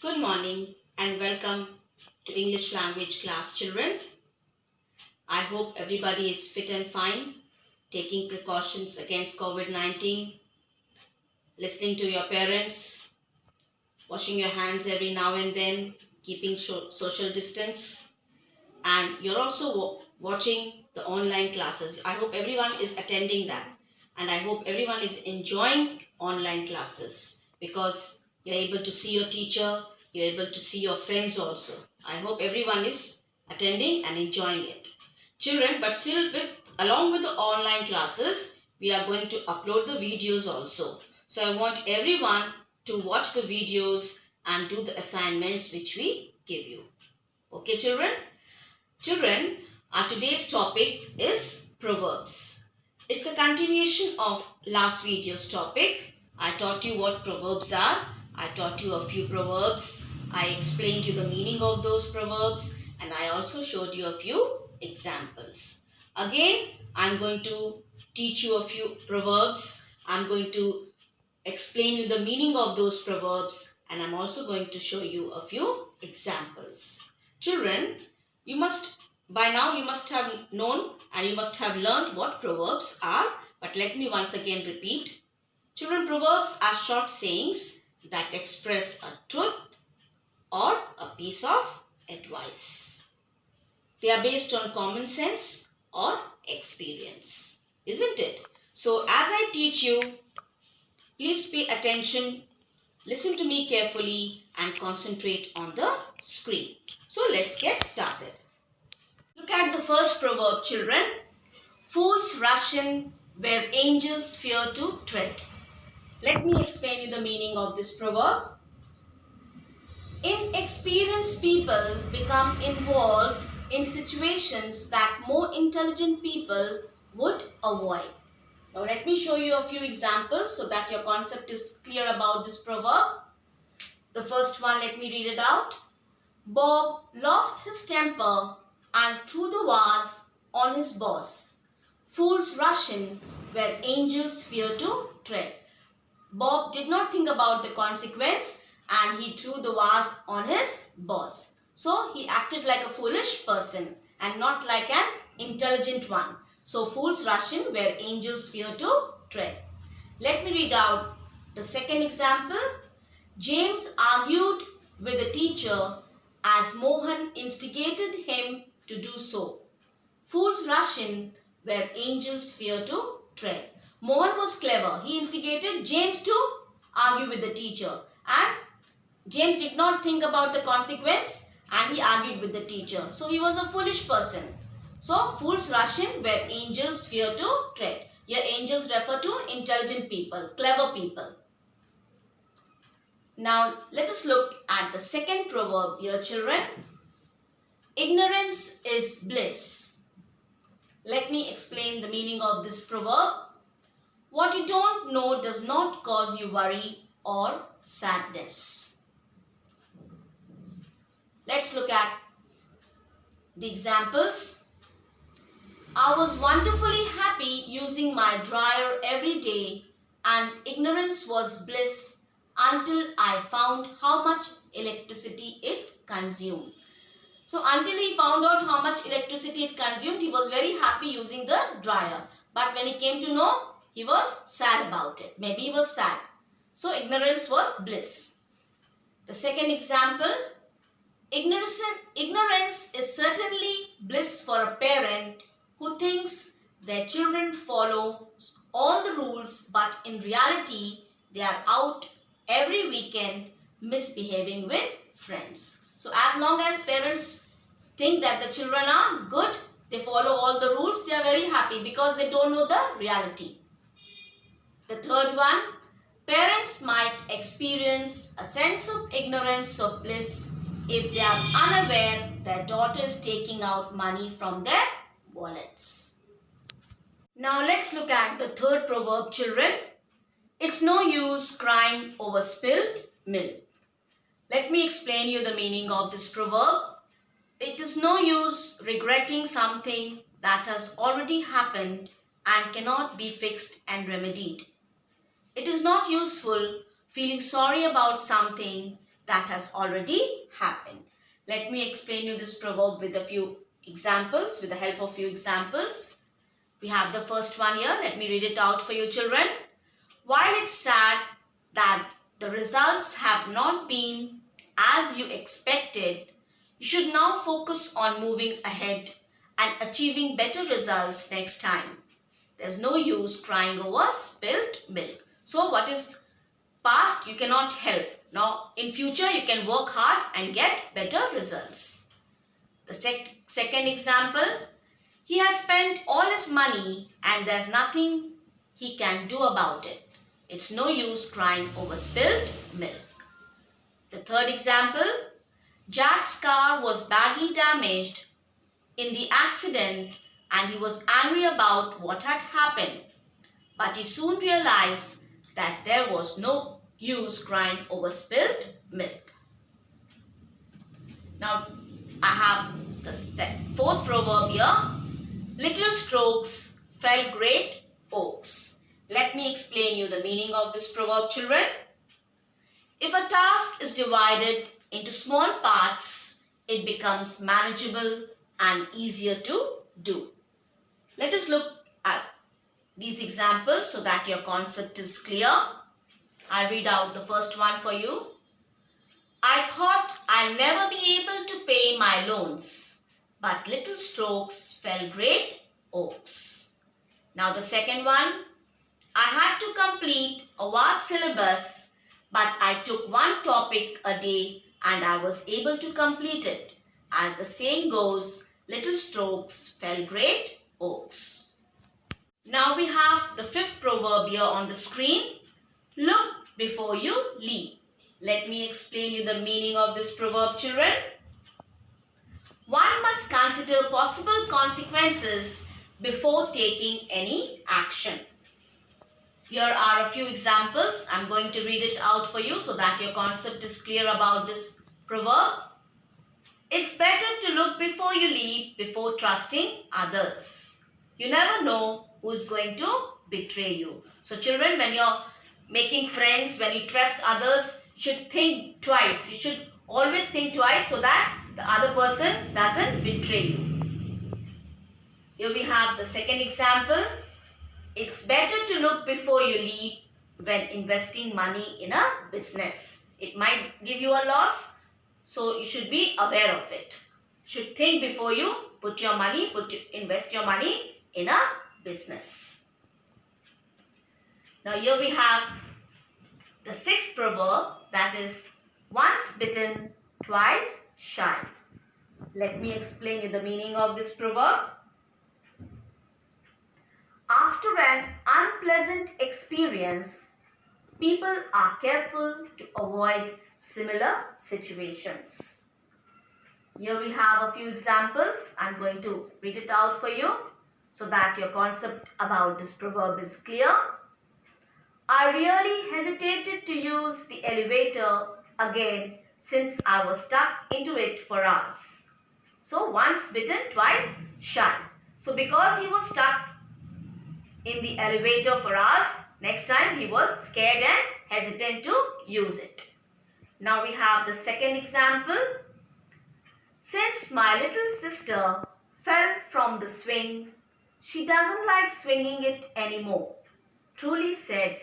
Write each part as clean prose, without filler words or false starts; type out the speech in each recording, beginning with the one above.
Good morning and welcome to English language class, children. I hope everybody is fit and fine, taking precautions against COVID-19, listening to your parents, washing your hands every now and then, keeping social distance, and you're also watching the online classes. I hope everyone is attending that, and I hope everyone is enjoying online classes because you're able to see your teacher, you're able to see your friends also. I hope everyone is attending and enjoying it. Children, but still along with the online classes, we are going to upload the videos also. So I want everyone to watch the videos and do the assignments which we give you. Okay, children? Children, our today's topic is Proverbs. It's a continuation of last video's topic. I taught you what Proverbs are. I taught you a few Proverbs. I explained you the meaning of those Proverbs and I also showed you a few examples. Again, I'm going to teach you a few Proverbs. I'm going to explain you the meaning of those Proverbs and I'm also going to show you a few examples. Children, by now you must have known and you must have learned what Proverbs are, but let me once again repeat. Children, Proverbs are short sayings that express a truth or a piece of advice. They are based on common sense or experience, isn't it? So as I teach you, please pay attention, listen to me carefully and concentrate on the screen. So let's get started. Look at the first proverb, children. Fools rush in where angels fear to tread. Let me explain you the meaning of this proverb. Inexperienced people become involved in situations that more intelligent people would avoid. Now let me show you a few examples so that your concept is clear about this proverb. The first one, let me read it out. Bob lost his temper and threw the vase on his boss. Fools rush in where angels fear to tread. Bob did not think about the consequence and he threw the vase on his boss. So he acted like a foolish person and not like an intelligent one. So fools rush in where angels fear to tread. Let me read out the second example. James argued with the teacher as Mohan instigated him to do so. Fools rush in where angels fear to tread. Mohan was clever. He instigated James to argue with the teacher. And James did not think about the consequence and he argued with the teacher. So he was a foolish person. So fools rush in where angels fear to tread. Here angels refer to intelligent people, clever people. Now let us look at the second proverb here, children. Ignorance is bliss. Let me explain the meaning of this proverb. What you don't know does not cause you worry or sadness. Let's look at the examples. I was wonderfully happy using my dryer every day and ignorance was bliss until I found how much electricity it consumed. So until he found out how much electricity it consumed, he was very happy using the dryer. But when he came to know, he was sad about it. Maybe he was sad. So ignorance was bliss. The second example, ignorance is certainly bliss for a parent who thinks their children follow all the rules, but in reality, they are out every weekend misbehaving with friends. So as long as parents think that the children are good, they follow all the rules, they are very happy because they don't know the reality. The third one, parents might experience a sense of ignorance of bliss if they are unaware their daughter is taking out money from their wallets. Now let's look at the third proverb, children. It's no use crying over spilled milk. Let me explain you the meaning of this proverb. It is no use regretting something that has already happened and cannot be fixed and remedied. It is not useful feeling sorry about something that has already happened. Let me explain you this proverb with a few examples, with the help of few examples. We have the first one here. Let me read it out for you, children. While it's sad that the results have not been as you expected, you should now focus on moving ahead and achieving better results next time. There's no use crying over spilled milk. So what is past, you cannot help. Now, in future, you can work hard and get better results. The second example, he has spent all his money and there's nothing he can do about it. It's no use crying over spilled milk. The third example, Jack's car was badly damaged in the accident and he was angry about what had happened. But he soon realized that there was no use crying over spilled milk. Now, I have the fourth proverb here. Little strokes fell great oaks. Let me explain you the meaning of this proverb, children. If a task is divided into small parts, it becomes manageable and easier to do. Let us look at these examples so that your concept is clear. I'll read out the first one for you. I thought I'll never be able to pay my loans, but little strokes fell great oaks. Now the second one. I had to complete a vast syllabus, but I took one topic a day and I was able to complete it. As the saying goes, little strokes fell great oaks. Now we have the fifth proverb here on the screen. Look before you leap. Let me explain you the meaning of this proverb, children. One must consider possible consequences before taking any action. Here are a few examples. I'm going to read it out for you so that your concept is clear about this proverb. It's better to look before you leap before trusting others. You never know who's going to betray you. So children, when you're making friends, when you trust others, you should think twice. You should always think twice so that the other person doesn't betray you. Here we have the second example. It's better to look before you leap when investing money in a business. It might give you a loss, so you should be aware of it. You should think before you invest your money in a business. Now here we have the sixth proverb, that is once bitten, twice shy. Let me explain you the meaning of this proverb. After an unpleasant experience, people are careful to avoid similar situations. Here we have a few examples. I'm going to read it out for you so that your concept about this proverb is clear. I really hesitated to use the elevator again since I was stuck into it for hours. So once bitten, twice shy. So because he was stuck in the elevator for hours, next time he was scared and hesitant to use it. Now we have the second example. Since my little sister fell from the swing, she doesn't like swinging it anymore. Truly said,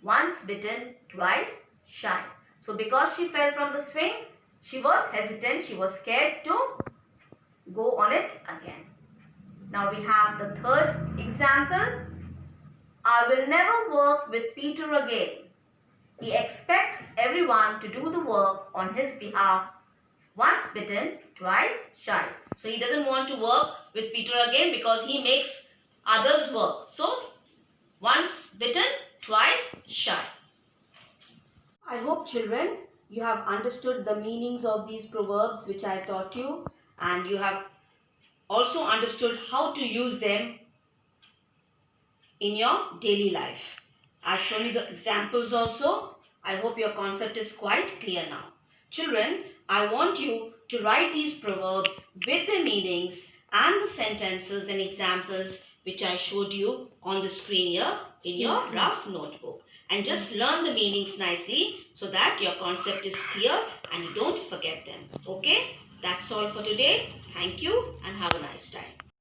once bitten, twice shy. So because she fell from the swing, she was hesitant, she was scared to go on it again. Now we have the third example. I will never work with Peter again. He expects everyone to do the work on his behalf. Once bitten, twice shy. So he doesn't want to work with Peter again because he makes others work. So once bitten, twice shy. I hope children, you have understood the meanings of these proverbs which I taught you, and you have also understood how to use them in your daily life. I've shown you the examples also. I hope your concept is quite clear now. Children, I want you to write these proverbs with the meanings and the sentences and examples which I showed you on the screen here in your rough notebook and just learn the meanings nicely so that your concept is clear and you don't forget them. Okay, that's all for today. Thank you and have a nice time.